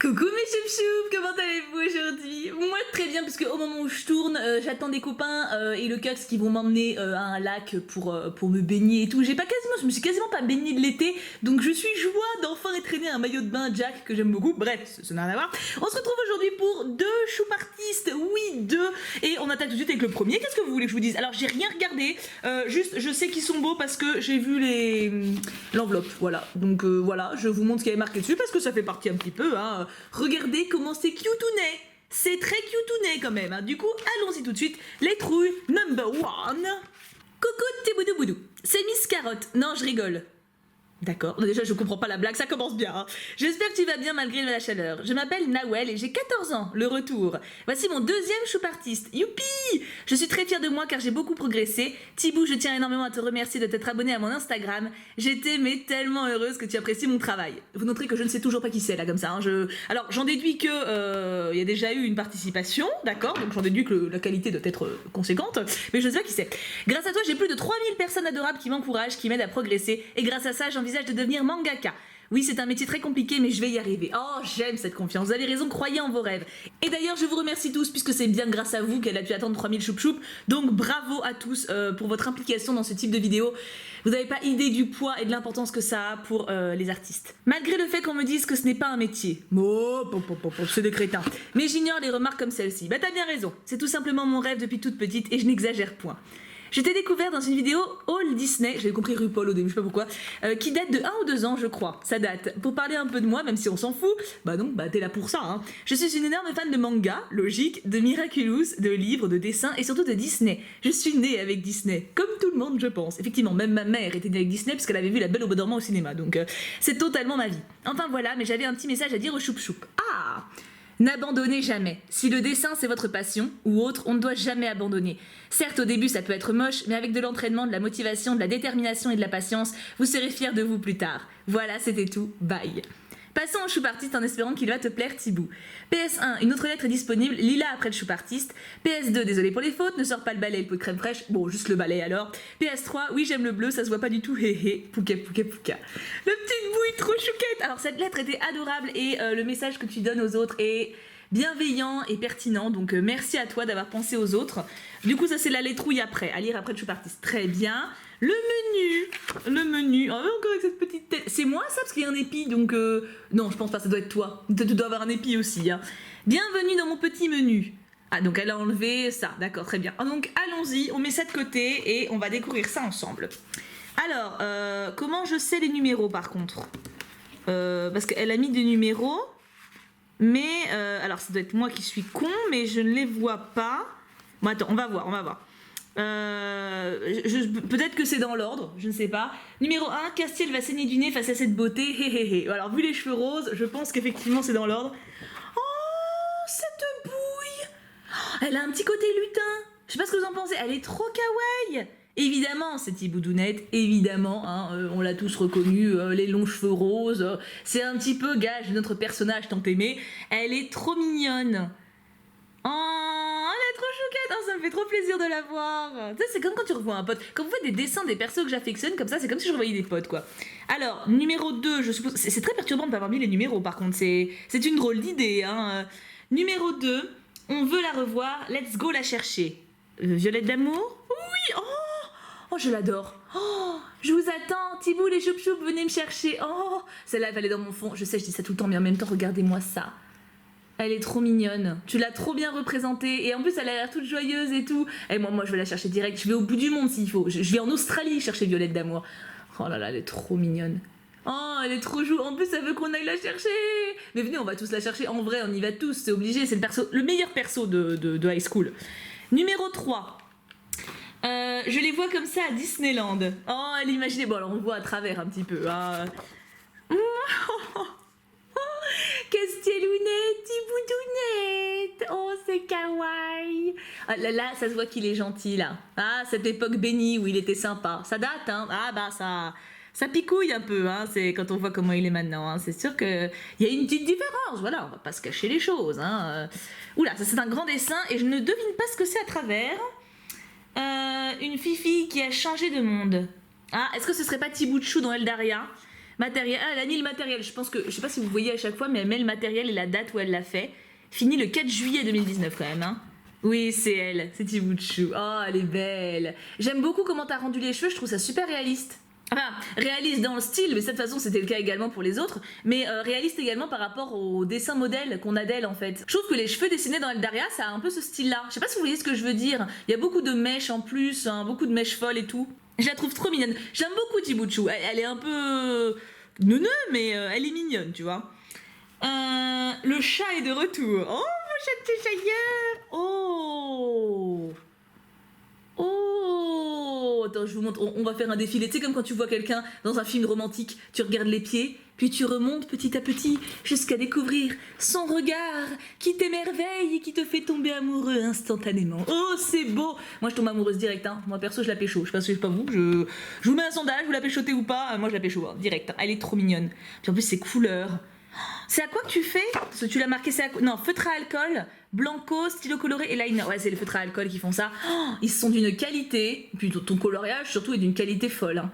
Coucou mes choup-choup, comment allez-vous aujourd'hui? Moi très bien parce qu'au moment où je tourne, j'attends des copains et le Cax qui vont m'emmener à un lac pour me baigner et tout. Je me suis quasiment pas baignée de l'été, donc je suis joie d'enfin étraîner un maillot de bain Jack que j'aime beaucoup. Bref, ça n'a rien à voir. On se retrouve aujourd'hui pour deux choup artistes, oui deux, et on attaque tout de suite avec le premier. Qu'est-ce que vous voulez que je vous dise? Alors j'ai rien regardé, juste je sais qu'ils sont beaux parce que j'ai vu l'enveloppe, voilà. Donc voilà, je vous montre ce qui avait marqué dessus parce que ça fait partie un petit peu, hein. Regardez comment c'est cutounet. C'est très cutounet quand même, hein. Du coup, allons-y tout de suite. Les trouilles number one. Coucou petit boudou boudou. C'est Miss Carotte. Non, je rigole. D'accord, déjà je comprends pas la blague, ça commence bien, hein. J'espère que tu vas bien malgré la chaleur. Je m'appelle Nawel et j'ai 14 ans, le retour. Voici mon deuxième choup artiste, youpi! Je suis très fière de moi car j'ai beaucoup progressé. Thibou, je tiens énormément à te remercier de t'être abonné à mon Instagram. J'étais mais tellement heureuse que tu apprécies mon travail. Vous noterez que je ne sais toujours pas qui c'est là comme ça, hein. Alors j'en déduis que y a déjà eu une participation, d'accord, donc j'en déduis que la qualité doit être conséquente, mais je ne sais pas qui c'est. Grâce à toi j'ai plus de 3000 personnes adorables qui m'encouragent, qui m'aident à progresser, et grâce à ça j'envisage de devenir mangaka. Oui, c'est un métier très compliqué, mais je vais y arriver. Oh, j'aime cette confiance. Vous avez raison, croyez en vos rêves. Et d'ailleurs, je vous remercie tous, puisque c'est bien grâce à vous qu'elle a pu attendre 3000 choup-choup. Donc, bravo à tous pour votre implication dans ce type de vidéo. Vous n'avez pas idée du poids et de l'importance que ça a pour les artistes. Malgré le fait qu'on me dise que ce n'est pas un métier. C'est des crétins. Mais j'ignore les remarques comme celle-ci. Bah, t'as bien raison. C'est tout simplement mon rêve depuis toute petite et je n'exagère point. Je t'ai découvert dans une vidéo All Disney, j'avais compris RuPaul au début, je sais pas pourquoi, qui date de 1 ou 2 ans je crois, ça date. Pour parler un peu de moi, même si on s'en fout, bah non, bah t'es là pour ça, hein. Je suis une énorme fan de manga, logique, de Miraculous, de livres, de dessins et surtout de Disney. Je suis née avec Disney, comme tout le monde je pense. Effectivement, même ma mère était née avec Disney parce qu'elle avait vu La Belle au bois dormant au cinéma, donc c'est totalement ma vie. Enfin voilà, mais j'avais un petit message à dire aux choup-choup. Ah! N'abandonnez jamais. Si le dessin c'est votre passion ou autre, on ne doit jamais abandonner. Certes au début ça peut être moche, mais avec de l'entraînement, de la motivation, de la détermination et de la patience, vous serez fiers de vous plus tard. Voilà, c'était tout. Bye. Passons au choup artiste en espérant qu'il va te plaire Thibou. PS1, une autre lettre est disponible, Lila après le choup artiste. PS2, désolé pour les fautes, ne sors pas le balai et le pot de crème fraîche, bon juste le balai alors. PS3, oui j'aime le bleu, ça se voit pas du tout, hé pouka pouka pouka. Le petit bouille trop chouquette. Alors cette lettre était adorable et le message que tu donnes aux autres est bienveillant et pertinent, donc merci à toi d'avoir pensé aux autres. Du coup ça c'est la lettrouille après, à lire après le choup artiste, très bien. Le menu, oh, encore avec cette petite tête, c'est moi ça parce qu'il y a un épi donc non je pense pas, ça doit être toi, tu dois avoir un épi aussi, hein. Bienvenue dans mon petit menu. Ah donc elle a enlevé ça, d'accord très bien. Donc allons-y, on met ça de côté et on va découvrir ça ensemble. Alors, comment je sais les numéros par contre parce qu'elle a mis des numéros. Mais, alors ça doit être moi qui suis con, mais je ne les vois pas. Bon, attends, on va voir. Peut-être que c'est dans l'ordre, je ne sais pas. Numéro 1, Castiel va saigner du nez face à cette beauté, hé. Alors, vu les cheveux roses, je pense qu'effectivement c'est dans l'ordre. Oh, cette bouille! Elle a un petit côté lutin. Je sais pas ce que vous en pensez, elle est trop kawaii. Évidemment, c'est Thiboudounette, évidemment, hein, on l'a tous reconnu, les longs cheveux roses, c'est un petit peu gage de notre personnage tant aimé. Elle est trop mignonne. Oh, elle est trop chouquette, oh, ça me fait trop plaisir de la voir. Tu sais, c'est comme quand tu revois un pote. Quand vous faites des dessins des persos que j'affectionne, comme ça, c'est comme si je revoyais des potes, quoi. Alors, numéro 2, je suppose... C'est très perturbant de pas avoir mis les numéros, par contre, c'est une drôle d'idée, hein. Numéro 2, on veut la revoir, let's go la chercher. Violette d'amour? Oui, oh, je l'adore. Oh, je vous attends. Thibou, les choup-choup, venez me chercher. Oh, celle-là, elle va aller dans mon fond. Je sais, je dis ça tout le temps, mais en même temps, regardez-moi ça. Elle est trop mignonne. Tu l'as trop bien représentée. Et en plus, elle a l'air toute joyeuse et tout. Et moi, je vais la chercher direct. Je vais au bout du monde s'il faut. Je vais en Australie chercher Violette d'amour. Oh là là, elle est trop mignonne. Oh, elle est trop joue. En plus, elle veut qu'on aille la chercher. Mais venez, on va tous la chercher. En vrai, on y va tous. C'est obligé. C'est le meilleur perso de high school. Numéro 3. Je les vois comme ça à Disneyland. Oh, elle imaginait. Bon, alors on voit à travers un petit peu. Hein. Castiellounette, Thiboudounette. Oh, c'est kawaii. Ah, là, ça se voit qu'il est gentil, là. Ah, cette époque bénie où il était sympa. Ça date, hein. Ah, bah, ça picouille un peu, hein. C'est quand on voit comment il est maintenant, hein. C'est sûr qu'il y a une petite différence. Voilà, on va pas se cacher les choses, hein. Oula, ça, c'est un grand dessin et je ne devine pas ce que c'est à travers. Une fifi qui a changé de monde. Ah, est-ce que ce serait pas Thibou Chou dans Eldaria? Matériel. Ah, elle a mis le matériel. Je pense que, je sais pas si vous voyez à chaque fois, mais elle met le matériel et la date où elle l'a fait. Fini le 4 juillet 2019 quand même, hein. Oui, c'est elle, c'est Tibuchu. Oh, elle est belle. J'aime beaucoup comment t'as rendu les cheveux, je trouve ça super réaliste. Enfin, réaliste dans le style, mais de cette façon c'était le cas également pour les autres, mais réaliste également par rapport au dessin modèle qu'on a d'elle en fait. Je trouve que les cheveux dessinés dans Eldaria, ça a un peu ce style-là. Je sais pas si vous voyez ce que je veux dire. Il y a beaucoup de mèches en plus, hein, beaucoup de mèches folles et tout. Je la trouve trop mignonne. J'aime beaucoup Tibuchu. Elle est un peu neuneu, mais elle est mignonne, tu vois. Le chat est de retour. Oh, mon chat de chailleur. Oh. Oh. Attends, je vous montre. On va faire un défilé. Tu sais, comme quand tu vois quelqu'un dans un film romantique, tu regardes les pieds, puis tu remontes petit à petit jusqu'à découvrir son regard qui t'émerveille et qui te fait tomber amoureux instantanément. Oh, c'est beau. Moi, je tombe amoureuse direct. Hein. Moi, perso, je la pécho. Je sais pas vous. Je vous mets un sondage, vous la péchotez ou pas. Moi, je la pécho, hein, direct. Hein. Elle est trop mignonne. Puis en plus, ses couleurs. C'est à quoi que tu fais? Parce que tu l'as marqué, c'est à quoi? Non, feutre à alcool, blanco, stylo coloré et liner. Ouais, c'est les feutres à alcool qui font ça. Oh, ils sont d'une qualité, puis ton coloriage surtout est d'une qualité folle. Hein.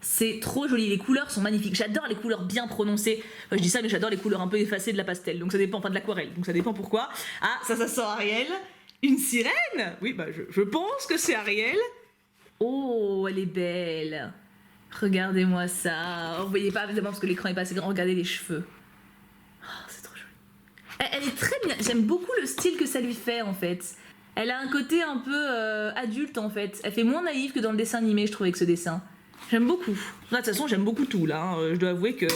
C'est trop joli, les couleurs sont magnifiques. J'adore les couleurs bien prononcées. Enfin, je dis ça, mais j'adore les couleurs un peu effacées de la pastel. Donc ça dépend, enfin de l'aquarelle. Donc ça dépend pourquoi. Ah, ça sent Ariel. Une sirène? Oui, bah je pense que c'est Ariel. Oh, elle est belle. Regardez-moi ça. Vous voyez pas évidemment parce que l'écran est pas assez grand. Regardez les cheveux. Oh, c'est trop joli. Elle est très bien. J'aime beaucoup le style que ça lui fait en fait. Elle a un côté un peu adulte en fait. Elle fait moins naïve que dans le dessin animé, je trouve, avec ce dessin. J'aime beaucoup. De toute façon, j'aime beaucoup tout là. Hein. Je dois avouer que.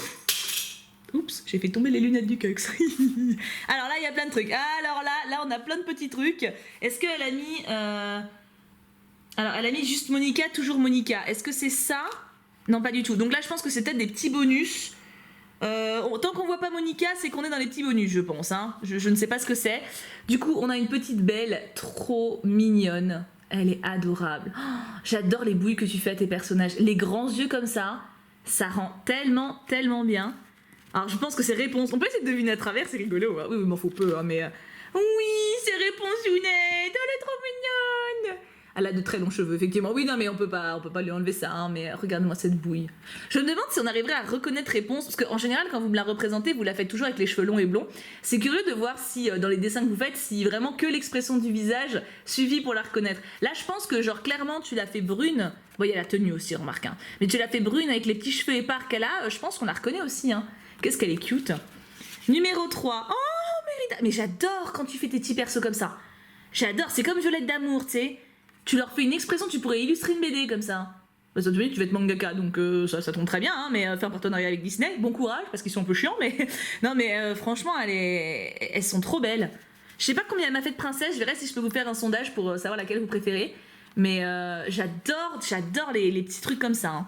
Oups, j'ai fait tomber les lunettes du Cux. Alors là, il y a plein de trucs. Alors là, on a plein de petits trucs. Est-ce qu'elle a mis. Alors, elle a mis juste Monica, toujours Monica. Est-ce que c'est ça? Non, pas du tout. Donc là, je pense que c'est peut-être des petits bonus. Tant qu'on voit pas Monica, c'est qu'on est dans les petits bonus, je pense. Hein. Je ne sais pas ce que c'est. Du coup, on a une petite belle, trop mignonne. Elle est adorable. Oh, j'adore les bouilles que tu fais à tes personnages. Les grands yeux comme ça rend tellement, tellement bien. Alors, je pense que c'est réponse. On peut essayer de deviner à travers, c'est rigolo. Hein. Oui, il m'en faut peu, hein, mais... Oui, c'est réponse Younette. Elle est trop mignonne. Elle a de très longs cheveux, effectivement. Oui, non, mais on peut pas lui enlever ça, hein, mais regarde-moi cette bouille. Je me demande si on arriverait à reconnaître réponse, parce qu'en général, quand vous me la représentez, vous la faites toujours avec les cheveux longs et blonds. C'est curieux de voir si, dans les dessins que vous faites, si vraiment que l'expression du visage suffit pour la reconnaître. Là, je pense que, genre, clairement, tu l'as fait brune. Bon, il y a la tenue aussi, remarque, hein. Mais tu l'as fait brune avec les petits cheveux épars qu'elle a, je pense qu'on la reconnaît aussi, hein. Qu'est-ce qu'elle est cute. Numéro 3. Oh, Mérida. Mais j'adore quand tu fais tes petits persos comme ça. J'adore, c'est comme Violette d'amour, tu sais. Tu leur fais une expression, tu pourrais illustrer une BD comme ça. Bah, ça tu vas être mangaka, donc ça tombe très bien, hein, mais faire un partenariat avec Disney, bon courage, parce qu'ils sont un peu chiants, mais... non, mais franchement, elles sont trop belles. Je sais pas combien elle m'a fait de princesse, je verrai si je peux vous faire un sondage pour savoir laquelle vous préférez. Mais j'adore les petits trucs comme ça.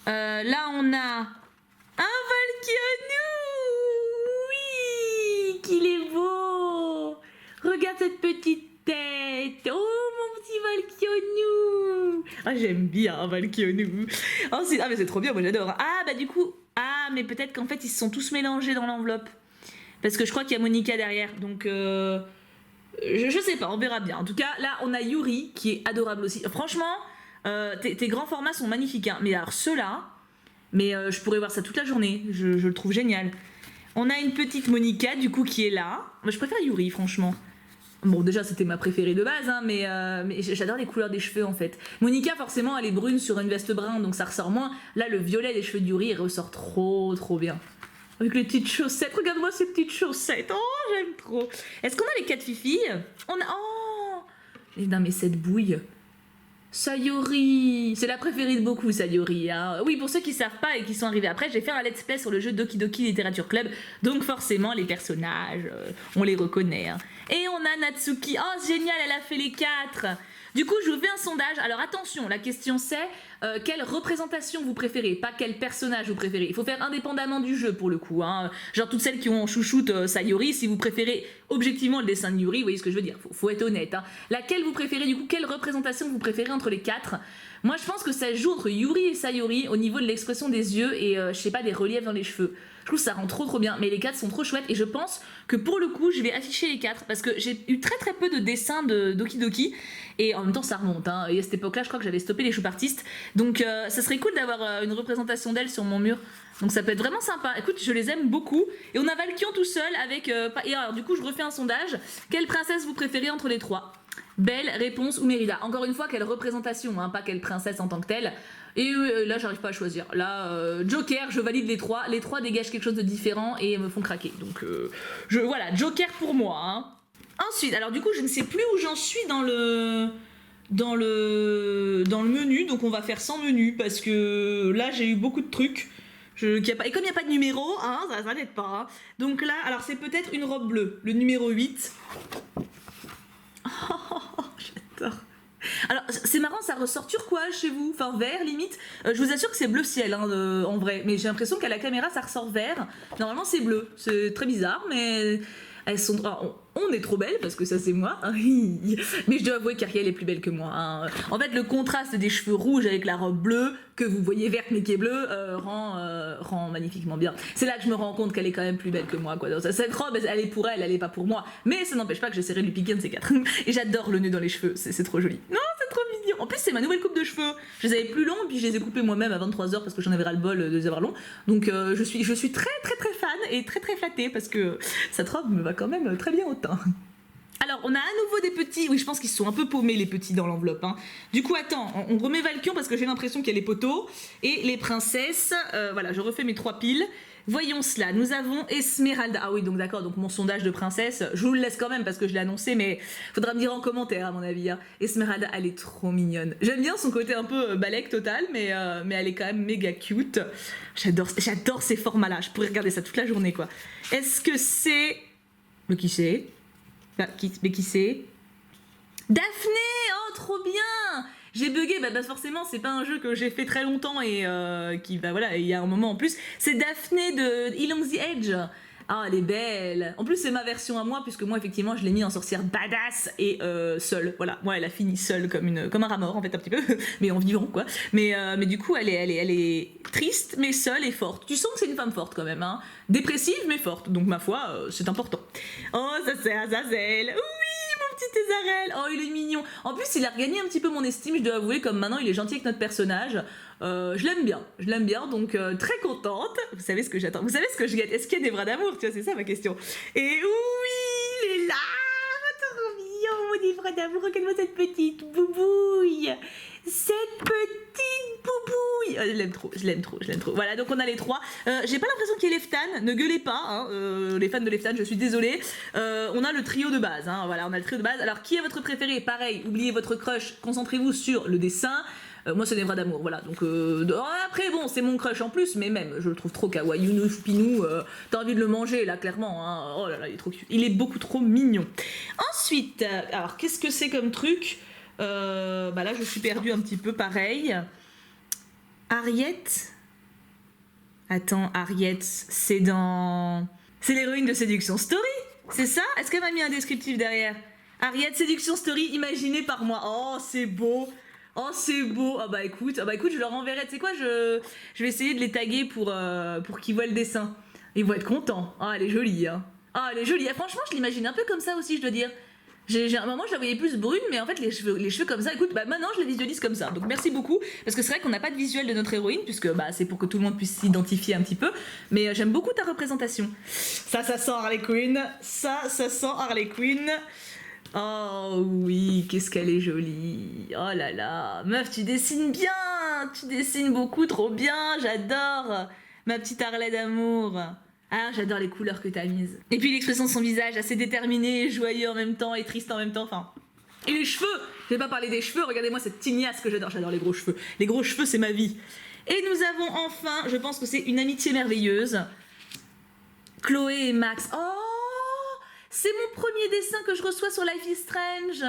Hein. Là, on a un Valkionou. Oui, qu'il est beau. Regarde cette petite tête. Oh, mon petit Valkionou. Ah, j'aime bien Valkionou. Oh, mais c'est trop bien, moi j'adore. Ah, bah du coup... Ah, mais peut-être qu'en fait, ils se sont tous mélangés dans l'enveloppe. Parce que je crois qu'il y a Monica derrière. Donc, je sais pas, on verra bien. En tout cas, là, on a Yuri, qui est adorable aussi. Franchement, tes grands formats sont magnifiques. Hein. Mais alors, ceux-là... Mais je pourrais voir ça toute la journée. Je le trouve génial. On a une petite Monica, du coup, qui est là. Moi, je préfère Yuri, franchement. Bon, déjà, c'était ma préférée de base, hein, mais j'adore les couleurs des cheveux, en fait. Monica, forcément, elle est brune sur une veste brun, donc ça ressort moins. Là, le violet des cheveux de Yuri, il ressort trop, trop bien. Avec les petites chaussettes. Regarde-moi ces petites chaussettes. Oh, j'aime trop. Est-ce qu'on a les 4 filles? On a... Oh! Non, mais cette bouille... Sayori, c'est la préférée de beaucoup, Sayori. Hein. Oui, pour ceux qui savent pas et qui sont arrivés après, j'ai fait un let's play sur le jeu Doki Doki Literature Club, donc forcément les personnages, on les reconnaît. Hein. Et on a Natsuki. Oh, génial, elle a fait les 4. Du coup, je vous fais un sondage. Alors attention, la question c'est quelle représentation vous préférez, pas quel personnage vous préférez. Il faut faire indépendamment du jeu pour le coup. Hein. Genre toutes celles qui ont chouchoute Sayori, si vous préférez objectivement le dessin de Yuri, vous voyez ce que je veux dire. Faut être honnête. Hein. Laquelle vous préférez du coup, quelle représentation vous préférez entre les 4? Moi, je pense que ça joue entre Yuri et Sayori au niveau de l'expression des yeux et je sais pas des reliefs dans les cheveux. Je trouve que ça rend trop bien, mais les 4 sont trop chouettes et je pense que pour le coup je vais afficher les 4 parce que j'ai eu très peu de dessins de Doki Doki et en même temps ça remonte, hein. Et à cette époque là je crois que j'avais stoppé les choupartistes Donc ça serait cool d'avoir une représentation d'elle sur mon mur. Donc ça peut être vraiment sympa. Écoute, je les aime beaucoup. Et on a Valkion tout seul avec... et alors du coup, je refais un sondage. Quelle princesse vous préférez entre les trois? Belle, Réponse ou Mérida? Encore une fois, quelle représentation, hein, pas quelle princesse en tant que telle. Et là, j'arrive pas à choisir. Là, Joker, je valide les trois. Les trois dégagent quelque chose de différent et me font craquer. Donc voilà, Joker pour moi. Hein. Ensuite, alors du coup, je ne sais plus où j'en suis dans le menu. Donc on va faire sans menu parce que là, j'ai eu beaucoup de trucs. Et comme il n'y a pas de numéro, hein, ça n'aide pas. Hein. Donc là, alors c'est peut-être une robe bleue, le numéro 8. Oh, j'adore. Alors c'est marrant, ça ressort turquoise chez vous, enfin vert limite. Je vous assure que c'est bleu ciel hein, en vrai, mais j'ai l'impression qu'à la caméra ça ressort vert. Normalement c'est bleu, c'est très bizarre, mais elles sont... Alors, on est trop belles parce que ça c'est moi, mais je dois avouer qu'Ariel est plus belle que moi. Hein. En fait le contraste des cheveux rouges avec la robe bleue, que vous voyez verte mais qui est bleue, rend magnifiquement bien. C'est là que je me rends compte qu'elle est quand même plus belle que moi. Quoi. Cette robe elle est pour elle, elle est pas pour moi. Mais ça n'empêche pas que j'essaierai de lui piquer un de ces quatre. Et j'adore le nœud dans les cheveux, c'est trop joli. Non, c'est trop mignon. En plus c'est ma nouvelle coupe de cheveux. Je les avais plus longs puis je les ai coupés moi-même à 23h parce que j'en avais ras le bol de les avoir longs. Donc je suis très fan et très flattée parce que cette robe me va quand même très bien au teint. Alors, on a à nouveau des petits... Oui, je pense qu'ils se sont un peu paumés, les petits, dans l'enveloppe. Hein. Du coup, attends, on remet Valkion parce que j'ai l'impression qu'il y a les poteaux. Et les princesses, voilà, je refais mes 3 piles. Voyons cela, nous avons Esmeralda. Ah oui, donc d'accord, donc mon sondage de princesse, je vous le laisse quand même parce que je l'ai annoncé, mais faudra me dire en commentaire à mon avis. Hein. Esmeralda, elle est trop mignonne. J'aime bien son côté un peu balèque total, mais elle est quand même méga cute. J'adore ces formats-là, je pourrais regarder ça toute la journée, quoi. Est-ce que c'est... Mais qui c'est? Mais qui c'est? Daphné! Oh, trop bien! J'ai bugué, bah forcément, c'est pas un jeu que j'ai fait très longtemps et voilà, il y a un moment en plus. C'est Daphné de Along the Edge. Ah, elle est belle. En plus, c'est ma version à moi, puisque moi, effectivement, je l'ai mis en sorcière badass et seule. Voilà, moi, elle a fini seule comme un rat mort, en fait, un petit peu, mais en vivant, quoi. Mais du coup, elle est triste, mais seule et forte. Tu sens que c'est une femme forte, quand même, hein. Dépressive, mais forte. Donc, ma foi, c'est important. Oh, ça c'est Azazel. Oui, mon petit Azarel. Oh, il est mignon. En plus, il a regagné un petit peu mon estime, je dois avouer, comme maintenant, il est gentil avec notre personnage. Je l'aime bien, donc très contente. Vous savez ce que j'attends, vous savez ce que je guette. Est-ce qu'il y a des bras d'amour? Tu vois, c'est ça ma question. Et oui, il est là, trop mignon, des bras d'amour. Regarde-moi cette petite boubouille. Cette petite boubouille. Je l'aime trop. Voilà, donc on a les 3. J'ai pas l'impression qu'il y ait les Leftan, ne gueulez pas, hein, les fans de Leftan, je suis désolée. On a le trio de base, hein, voilà, on a le trio de base. Alors, qui est votre préféré? Pareil, oubliez votre crush, concentrez-vous sur le dessin. Moi c'est des bras d'amour, voilà, donc après bon c'est mon crush en plus, mais même je le trouve trop kawaii, choupinou, t'as envie de le manger là clairement, hein. Oh là là il est trop cute, il est beaucoup trop mignon. Ensuite, alors qu'est-ce que c'est comme truc, bah là je suis perdue un petit peu pareil. Harriet, attends, Harriet c'est l'héroïne de Séduction Story, c'est ça? Est-ce qu'elle m'a mis un descriptif derrière? Harriet Séduction Story imaginé par moi, oh c'est beau. Oh c'est beau, ah bah écoute, je leur enverrai, tu sais quoi, je vais essayer de les taguer pour qu'ils voient le dessin. Ils vont être contents. Ah elle est jolie, hein. Ah elle est jolie, ah, franchement je l'imagine un peu comme ça aussi je dois dire. À un moment je la voyais plus brune, mais en fait les cheveux comme ça, écoute, bah maintenant je la visualise comme ça. Donc merci beaucoup, parce que c'est vrai qu'on n'a pas de visuel de notre héroïne, puisque bah c'est pour que tout le monde puisse s'identifier un petit peu. Mais j'aime beaucoup ta représentation. Ça sent Harley Quinn, ça sent Harley Quinn. Oh oui, qu'est-ce qu'elle est jolie. Oh là là, meuf, tu dessines bien, tu dessines beaucoup trop bien, j'adore. Ma petite Harley d'amour. Ah, j'adore les couleurs que t'as mises. Et puis l'expression de son visage, assez déterminé, joyeux en même temps et triste en même temps, enfin... Et les cheveux, je vais pas parler des cheveux, regardez-moi cette tignasse que j'adore les gros cheveux. Les gros cheveux, c'est ma vie. Et nous avons enfin, je pense que c'est une amitié merveilleuse, Chloé et Max. Oh, c'est mon premier dessin que je reçois sur Life is Strange.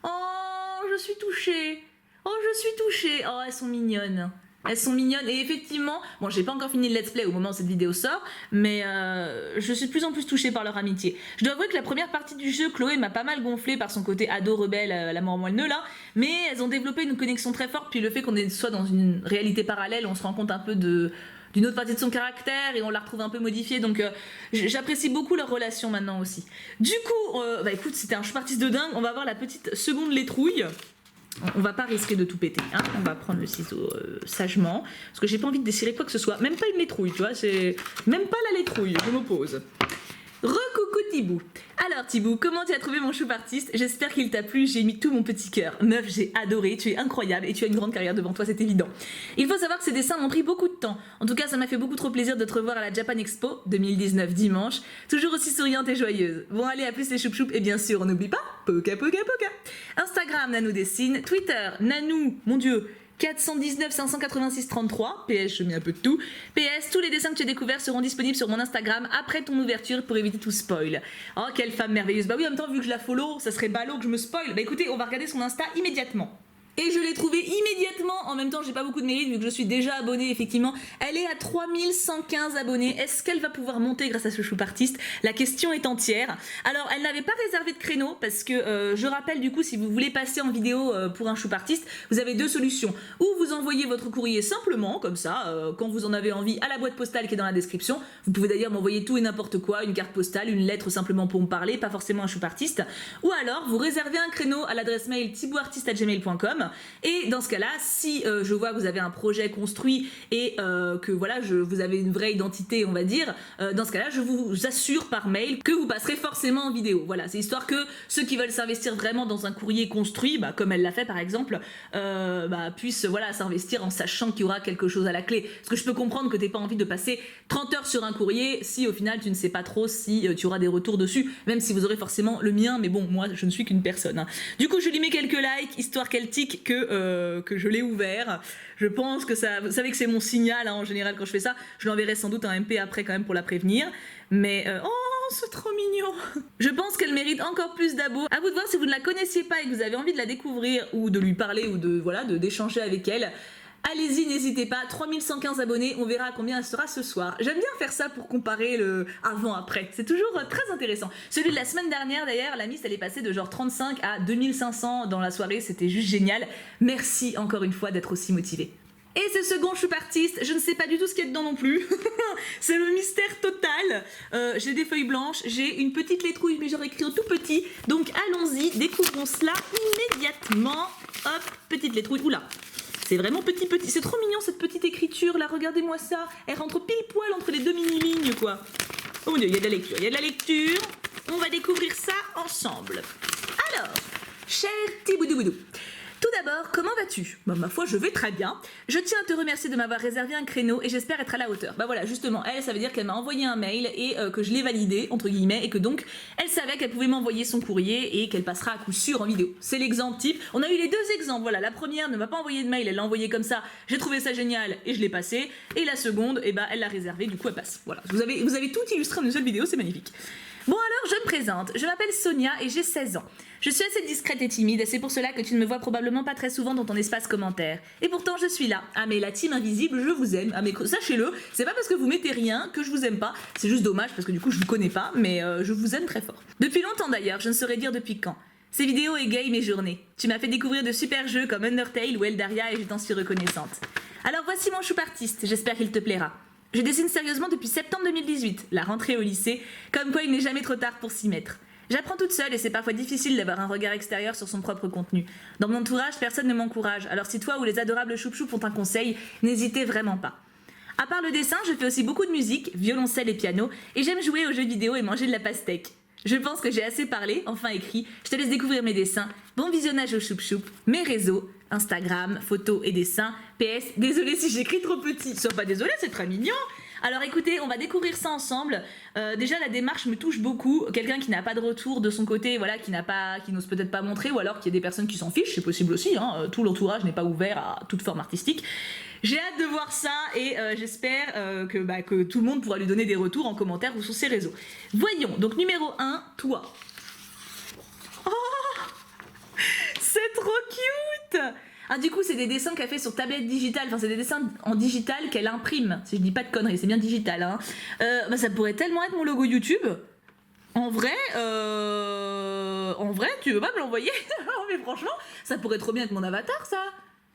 Oh, je suis touchée. Oh, elles sont mignonnes. Elles sont mignonnes et effectivement, bon j'ai pas encore fini le let's play au moment où cette vidéo sort, mais je suis de plus en plus touchée par leur amitié. Je dois avouer que la première partie du jeu, Chloé m'a pas mal gonflé par son côté ado rebelle, la mort moelle là, mais elles ont développé une connexion très forte, puis le fait qu'on soit dans une réalité parallèle, on se rend compte un peu d'une autre partie de son caractère et on la retrouve un peu modifiée, donc j'apprécie beaucoup leur relation maintenant aussi. Du coup, bah écoute, c'était un chemin artiste de dingue, on va voir la petite seconde letrouille. On va pas risquer de tout péter, hein. On va prendre le ciseau sagement, parce que j'ai pas envie de desserrer quoi que ce soit, même pas une létrouille, tu vois, c'est même pas la létrouille, je m'oppose. Recoucou Thibou. Alors Thibou, comment tu as trouvé mon choup artiste? J'espère qu'il t'a plu, j'ai mis tout mon petit cœur. Meuf, j'ai adoré, tu es incroyable et tu as une grande carrière devant toi, c'est évident. Il faut savoir que ces dessins m'ont pris beaucoup de temps. En tout cas, ça m'a fait beaucoup trop plaisir de te revoir à la Japan Expo 2019 dimanche. Toujours aussi souriante et joyeuse. Bon allez, à plus les choup-choup et bien sûr, on n'oublie pas, poka poka poka. Instagram, Nanou dessine. Twitter, Nanou, mon dieu, 419 586 33, PS je mets un peu de tout. PS, tous les dessins que tu as découverts seront disponibles sur mon Instagram après ton ouverture pour éviter tout spoil. Oh quelle femme merveilleuse. Bah oui, en même temps vu que je la follow, ça serait ballot que je me spoil. Bah écoutez, on va regarder son Insta immédiatement. Et je l'ai trouvée immédiatement, en même temps j'ai pas beaucoup de mérite vu que je suis déjà abonnée effectivement. Elle est à 3115 abonnés, est-ce qu'elle va pouvoir monter grâce à ce choup artiste? La question est entière. Alors elle n'avait pas réservé de créneau parce que je rappelle du coup si vous voulez passer en vidéo pour un choup artiste, vous avez deux solutions. Ou vous envoyez votre courrier simplement, comme ça, quand vous en avez envie, à la boîte postale qui est dans la description. Vous pouvez d'ailleurs m'envoyer tout et n'importe quoi, une carte postale, une lettre simplement pour me parler, pas forcément un choup artiste. Ou alors vous réservez un créneau à l'adresse mail thibouartiste@gmail.com. Et dans ce cas-là, si je vois que vous avez un projet construit et que voilà, vous avez une vraie identité, on va dire, dans ce cas-là, je vous assure par mail que vous passerez forcément en vidéo. Voilà, c'est histoire que ceux qui veulent s'investir vraiment dans un courrier construit, bah, comme elle l'a fait par exemple, puissent voilà, s'investir en sachant qu'il y aura quelque chose à la clé. Parce que je peux comprendre que tu n'aies pas envie de passer 30 heures sur un courrier si au final tu ne sais pas trop si tu auras des retours dessus, même si vous aurez forcément le mien, mais bon, moi je ne suis qu'une personne. Hein. Du coup, je lui mets quelques likes, histoire qu'elle tique que je l'ai ouvert. Je pense que ça, vous savez que c'est mon signal hein, en général quand je fais ça. Je l'enverrai sans doute un MP après quand même pour la prévenir. Mais oh, c'est trop mignon. Je pense qu'elle mérite encore plus d'abos. À vous de voir si vous ne la connaissiez pas et que vous avez envie de la découvrir ou de lui parler ou de voilà d'échanger avec elle. Allez-y, n'hésitez pas, 3115 abonnés, on verra à combien elle sera ce soir. J'aime bien faire ça pour comparer le avant-après, c'est toujours très intéressant. Celui de la semaine dernière d'ailleurs, la Miss elle est passée de genre 35 à 2500 dans la soirée, c'était juste génial. Merci encore une fois d'être aussi motivé. Et ce second choup artiste, je ne sais pas du tout ce qu'il y a dedans non plus. C'est le mystère total. J'ai des feuilles blanches, j'ai une petite létrouille, mais j'aurais écrit en tout petit. Donc allons-y, découvrons cela immédiatement. Hop, petite létrouille. Oula, c'est vraiment petit. C'est trop mignon cette petite écriture là, regardez-moi ça. Elle rentre pile poil entre les deux mini-lignes quoi. Oh mon dieu, il y a de la lecture, On va découvrir ça ensemble. Alors, cher Thiboudoubou. Tout d'abord, comment vas-tu? Bah, ma foi, je vais très bien. Je tiens à te remercier de m'avoir réservé un créneau et j'espère être à la hauteur. Bah voilà, justement, elle, ça veut dire qu'elle m'a envoyé un mail et que je l'ai validé, entre guillemets, et que donc, elle savait qu'elle pouvait m'envoyer son courrier et qu'elle passera à coup sûr en vidéo. C'est l'exemple type. On a eu les deux exemples, voilà. La première ne m'a pas envoyé de mail, elle l'a envoyé comme ça. J'ai trouvé ça génial et je l'ai passé. Et la seconde, eh ben, elle l'a réservé, du coup, elle passe. Voilà. Vous avez tout illustré en une seule vidéo, c'est magnifique. Bon alors, je me présente, je m'appelle Sonia et j'ai 16 ans. Je suis assez discrète et timide et c'est pour cela que tu ne me vois probablement pas très souvent dans ton espace commentaire. Et pourtant je suis là. Ah mais la team invisible, je vous aime. Ah mais sachez-le, c'est pas parce que vous mettez rien que je vous aime pas. C'est juste dommage parce que du coup je vous connais pas, mais je vous aime très fort. Depuis longtemps d'ailleurs, je ne saurais dire depuis quand. Ces vidéos égayent mes journées. Tu m'as fait découvrir de super jeux comme Undertale ou Eldaria et je t'en suis reconnaissante. Alors voici mon choup artiste, j'espère qu'il te plaira. Je dessine sérieusement depuis septembre 2018, la rentrée au lycée, comme quoi il n'est jamais trop tard pour s'y mettre. J'apprends toute seule et c'est parfois difficile d'avoir un regard extérieur sur son propre contenu. Dans mon entourage, personne ne m'encourage, alors si toi ou les adorables choup-choup ont un conseil, n'hésitez vraiment pas. À part le dessin, je fais aussi beaucoup de musique, violoncelle et piano, et j'aime jouer aux jeux vidéo et manger de la pastèque. Je pense que j'ai assez parlé, enfin écrit, je te laisse découvrir mes dessins. Bon visionnage au choup-choup, mes réseaux, Instagram, photos et dessins. PS, désolé si j'écris trop petit. Sois pas désolé, c'est très mignon. Alors écoutez, on va découvrir ça ensemble. Déjà la démarche me touche beaucoup. Quelqu'un qui n'a pas de retour de son côté, voilà, qui n'ose peut-être pas montrer, ou alors qu'il y a des personnes qui s'en fichent, c'est possible aussi. Hein, tout l'entourage n'est pas ouvert à toute forme artistique. J'ai hâte de voir ça et j'espère que tout le monde pourra lui donner des retours en commentaire ou sur ses réseaux. Voyons, donc numéro 1, toi. Oh, c'est trop cute! Ah, du coup, c'est des dessins qu'elle fait sur tablette digitale, enfin c'est des dessins en digital qu'elle imprime, si je dis pas de conneries, c'est bien digital. Hein. Ça pourrait tellement être mon logo YouTube. En vrai, tu veux pas me l'envoyer? Mais franchement, ça pourrait trop bien être mon avatar, ça.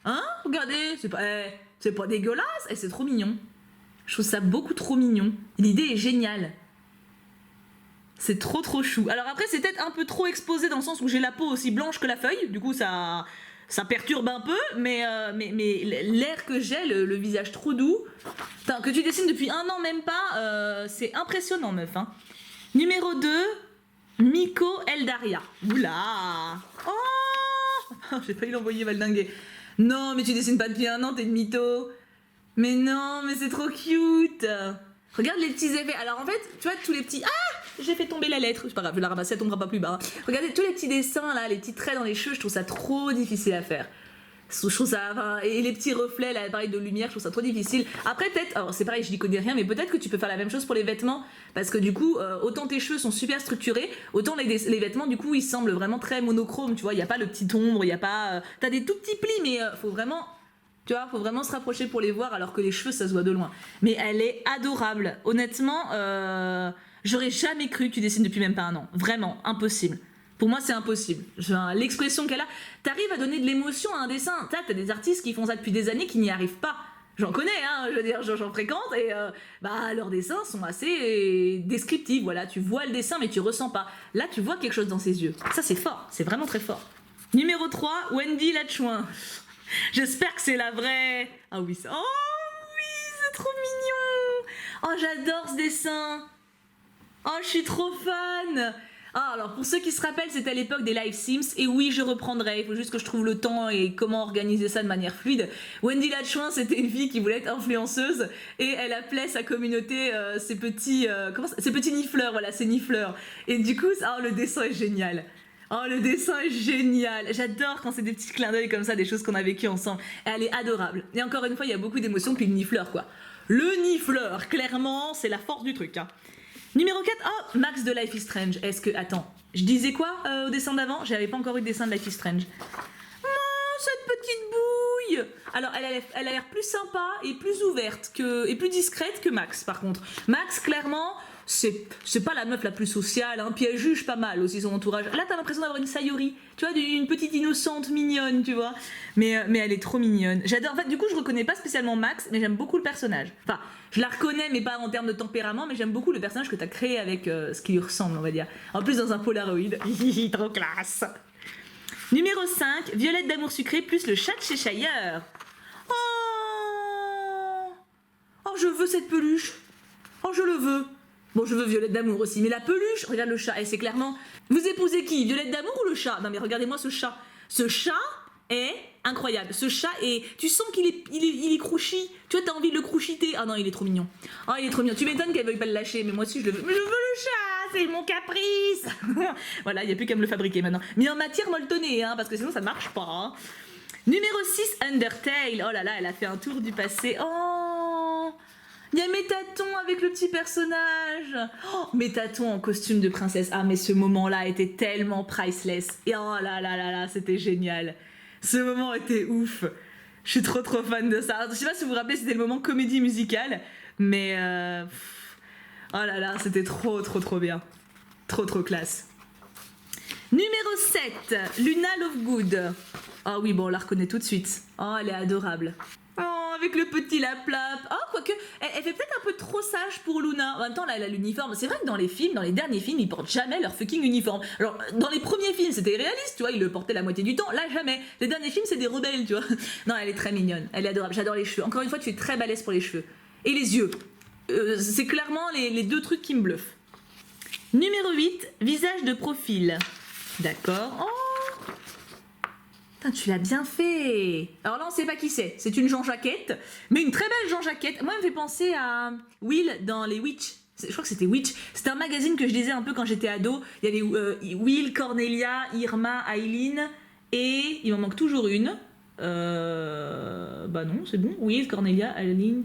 Hein? Regardez, c'est pas dégueulasse et c'est trop mignon. Je trouve ça beaucoup trop mignon. L'idée est géniale. C'est trop chou. Alors après, c'est peut-être un peu trop exposé dans le sens où j'ai la peau aussi blanche que la feuille, du coup ça Ça perturbe un peu, mais l'air que j'ai, le visage trop doux, putain, que tu dessines depuis 1 an même pas, c'est impressionnant meuf. Hein. Numéro 2, Miko Eldaria. Oula. Oh j'ai failli l'envoyer valdinguer. Non mais tu dessines pas depuis 1 an, t'es une mytho. Mais non, mais c'est trop cute. Regarde les petits effets. Alors en fait, tu vois tous les petits... Ah, j'ai fait tomber la lettre. C'est pas grave, je vais la ramasser, elle tombera pas plus bas. Regardez tous les petits dessins là, les petits traits dans les cheveux, je trouve ça trop difficile à faire. Je trouve ça... Enfin, et les petits reflets là, pareil de lumière, je trouve ça trop difficile. Après peut-être... Alors c'est pareil, je n'y connais rien, mais peut-être que tu peux faire la même chose pour les vêtements. Parce que du coup, autant tes cheveux sont super structurés, autant les vêtements du coup ils semblent vraiment très monochromes. Tu vois, il n'y a pas le petit ombre, il n'y a pas... T'as des tout petits plis, mais faut vraiment... Tu vois, faut vraiment se rapprocher pour les voir alors que les cheveux ça se voit de loin. Mais elle est adorable. Honnêtement, j'aurais jamais cru que tu dessines depuis même pas 1 an. Vraiment, impossible. Pour moi, c'est impossible. L'expression qu'elle a, t'arrives à donner de l'émotion à un dessin. T'as des artistes qui font ça depuis des années qui n'y arrivent pas. J'en connais, hein, je veux dire, j'en fréquente et leurs dessins sont assez descriptifs. Voilà, tu vois le dessin mais tu ressens pas. Là, tu vois quelque chose dans ses yeux. Ça, c'est fort, c'est vraiment très fort. Numéro 3, Wendy Lachouin. J'espère que c'est la vraie. Ah oui, ça. Oh oui, c'est trop mignon. Oh, j'adore ce dessin. Oh, je suis trop fan. Ah, alors pour ceux qui se rappellent, c'était à l'époque des live Sims. Et oui, je reprendrai. Il faut juste que je trouve le temps et comment organiser ça de manière fluide. Wendy Lachouin, c'était une fille qui voulait être influenceuse et elle appelait sa communauté ses petits nifleurs. Voilà, ses nifleurs. Et du coup, le dessin est génial. Oh, le dessin est génial. J'adore quand c'est des petits clins d'œil comme ça, des choses qu'on a vécues ensemble. Elle est adorable. Et encore une fois, il y a beaucoup d'émotions, puis le nifleur, quoi. Le nifleur, clairement, c'est la force du truc. Hein. Numéro 4, oh, Max de Life is Strange. Est-ce que... Attends, je disais quoi au dessin d'avant? J'avais pas encore eu de dessin de Life is Strange. Oh, cette petite bouille. Alors, elle a l'air plus sympa et plus ouverte, et plus discrète que Max, par contre. Max, clairement... C'est pas la meuf la plus sociale, hein, puis elle juge pas mal aussi son entourage. Là, t'as l'impression d'avoir une Sayori, tu vois, une petite innocente mignonne, tu vois. Mais elle est trop mignonne. J'adore. En fait, du coup, je reconnais pas spécialement Max, mais j'aime beaucoup le personnage. Enfin, je la reconnais, mais pas en termes de tempérament, mais j'aime beaucoup le personnage que t'as créé avec ce qui lui ressemble, on va dire. En plus, dans un Polaroid. Trop classe. Numéro 5, Violette d'amour sucré plus le chat de Cheshire. Oh, je veux cette peluche. Oh, je le veux. Bon, je veux Violette d'amour aussi, mais la peluche, regarde le chat, et c'est clairement... Vous épousez qui? Violette d'amour ou le chat? Non mais regardez-moi ce chat. Ce chat est incroyable. Ce chat est... Tu sens qu'il est, il est crouchi. Tu vois, t'as envie de le crouchiter. Ah non, il est trop mignon. Ah, il est trop mignon. Tu m'étonnes qu'elle veuille pas le lâcher, mais moi aussi je le veux. Mais je veux le chat, c'est mon caprice. Voilà, il n'y a plus qu'à me le fabriquer maintenant. Mais en matière molletonnée, hein, parce que sinon ça marche pas. Hein. Numéro 6, Undertale. Oh là là, elle a fait un tour du passé. Oh, il y a Métaton avec le petit personnage. Oh, Métaton en costume de princesse. Ah, mais ce moment-là était tellement priceless. Et oh là là là là, c'était génial. Ce moment était ouf. Je suis trop fan de ça. Je sais pas si vous vous rappelez, c'était le moment comédie musicale. Mais... oh là là, c'était trop bien. Trop classe. Numéro 7, Luna Lovegood. Ah oui, bon, on la reconnaît tout de suite. Oh, elle est adorable. Oh, avec le petit laplap. Oh, quoique, elle fait peut-être un peu trop sage pour Luna. En même temps, là, elle a l'uniforme. C'est vrai que dans les films, dans les derniers films, ils portent jamais leur fucking uniforme. Alors, dans les premiers films, c'était réaliste, tu vois, ils le portaient la moitié du temps. Là, jamais. Les derniers films, c'est des rebelles, tu vois. Non, elle est très mignonne. Elle est adorable. J'adore les cheveux. Encore une fois, tu es très balèze pour les cheveux. Et les yeux. C'est clairement les deux trucs qui me bluffent. Numéro 8, visage de profil. D'accord. Oh, putain, tu l'as bien fait. Alors là, on sait pas qui c'est. C'est une Jean Jaquette, mais une très belle Jean Jaquette. Moi, elle me fait penser à Will dans les Witch. Je crois que c'était Witch. C'était un magazine que je lisais un peu quand j'étais ado. Il y avait Will, Cornelia, Irma, Eileen, et il m'en manque toujours une. Bah non, c'est bon. Will, Cornelia, Eileen...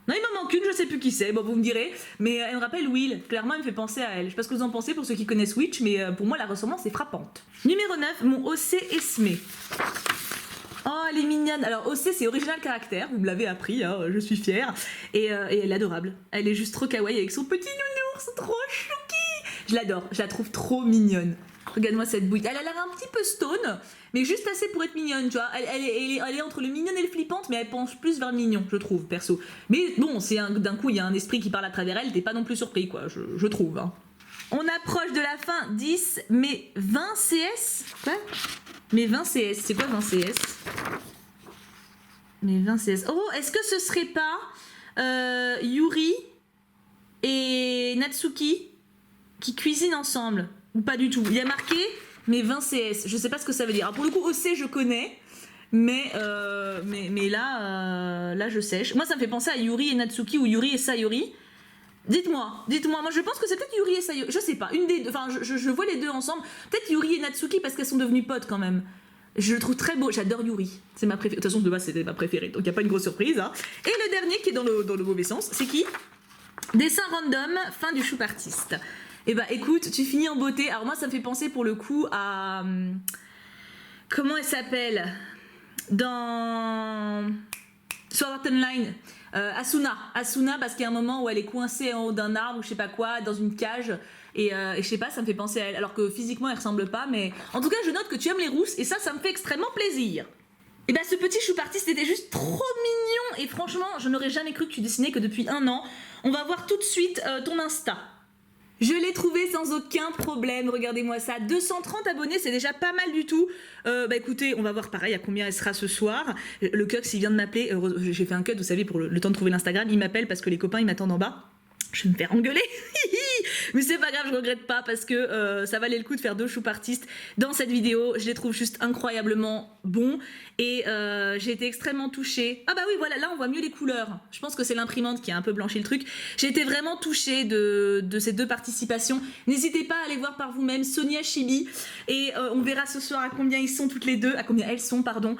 Non, il m'en manque une, je sais plus qui c'est, bon vous me direz, mais elle me rappelle Will, clairement elle me fait penser à elle. Je sais pas ce que vous en pensez pour ceux qui connaissent Witch, mais pour moi la ressemblance est frappante. Numéro 9, mon OC Esme. Oh, elle est mignonne. Alors OC c'est original caractère, vous me l'avez appris, hein, je suis fière, et elle est adorable. Elle est juste trop kawaii avec son petit nounours, trop chouki. Je l'adore, je la trouve trop mignonne. Regarde-moi cette bouille. Elle a l'air un petit peu stone, mais juste assez pour être mignonne, tu vois. Elle est entre le mignonne et le flippante, mais elle penche plus vers le mignon, je trouve, perso. Mais bon, c'est d'un coup, il y a un esprit qui parle à travers elle, t'es pas non plus surpris, quoi, je trouve. Hein. On approche de la fin, 10, mais 20 CS. Quoi? Mes 20 CS, c'est quoi 20 CS? Mes 20 CS. Oh, est-ce que ce serait pas Yuri et Natsuki qui cuisinent ensemble? Ou pas du tout? Il y a marqué mes 20 CS. Je sais pas ce que ça veut dire. Alors pour le coup, OC, je connais. Mais là, là, je sèche. Moi, ça me fait penser à Yuri et Natsuki ou Yuri et Sayori. Dites-moi. Moi je pense que c'est peut-être Yuri et Sayori. Je sais pas, une des deux. Enfin, je vois les deux ensemble. Peut-être Yuri et Natsuki parce qu'elles sont devenues potes quand même. Je le trouve très beau. J'adore Yuri. C'est ma préférée. De toute façon, de base, c'était ma préférée. Donc, il n'y a pas une grosse surprise. Hein. Et le dernier qui est dans le mauvais sens, c'est qui? Dessin random, fin du choup artiste. Et bah écoute, tu finis en beauté. Alors moi, ça me fait penser pour le coup à... Comment elle s'appelle? Dans Sword Art Online, Asuna, parce qu'il y a un moment où elle est coincée en haut d'un arbre ou je sais pas quoi, dans une cage, et je sais pas, ça me fait penser à elle, alors que physiquement elle ressemble pas, mais en tout cas je note que tu aimes les rousses, et ça me fait extrêmement plaisir. Et bah ce petit choup artiste était juste trop mignon, et franchement je n'aurais jamais cru que tu dessinais que depuis 1 an. On va voir tout de suite ton Insta. Je l'ai trouvé sans aucun problème, regardez-moi ça, 230 abonnés, c'est déjà pas mal du tout. Bah écoutez, on va voir pareil à combien elle sera ce soir. Le Cux, il vient de m'appeler, j'ai fait un cut, vous savez, pour le temps de trouver l'Instagram, il m'appelle parce que les copains, ils m'attendent en bas. Je vais me faire engueuler, mais c'est pas grave, je regrette pas parce que ça valait le coup de faire 2 choup artistes dans cette vidéo. Je les trouve juste incroyablement bons et j'ai été extrêmement touchée. Ah bah oui, voilà, là on voit mieux les couleurs. Je pense que c'est l'imprimante qui a un peu blanchi le truc. J'ai été vraiment touchée de ces 2 participations. N'hésitez pas à aller voir par vous-même Sonia Chibi et on verra ce soir à combien ils sont toutes les deux, à combien elles sont, pardon.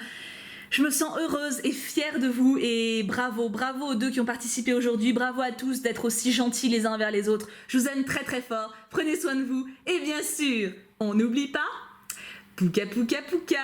Je me sens heureuse et fière de vous et bravo aux 2 qui ont participé aujourd'hui, bravo à tous d'être aussi gentils les uns envers les autres. Je vous aime très très fort, prenez soin de vous et bien sûr, on n'oublie pas, pouka pouka pouka.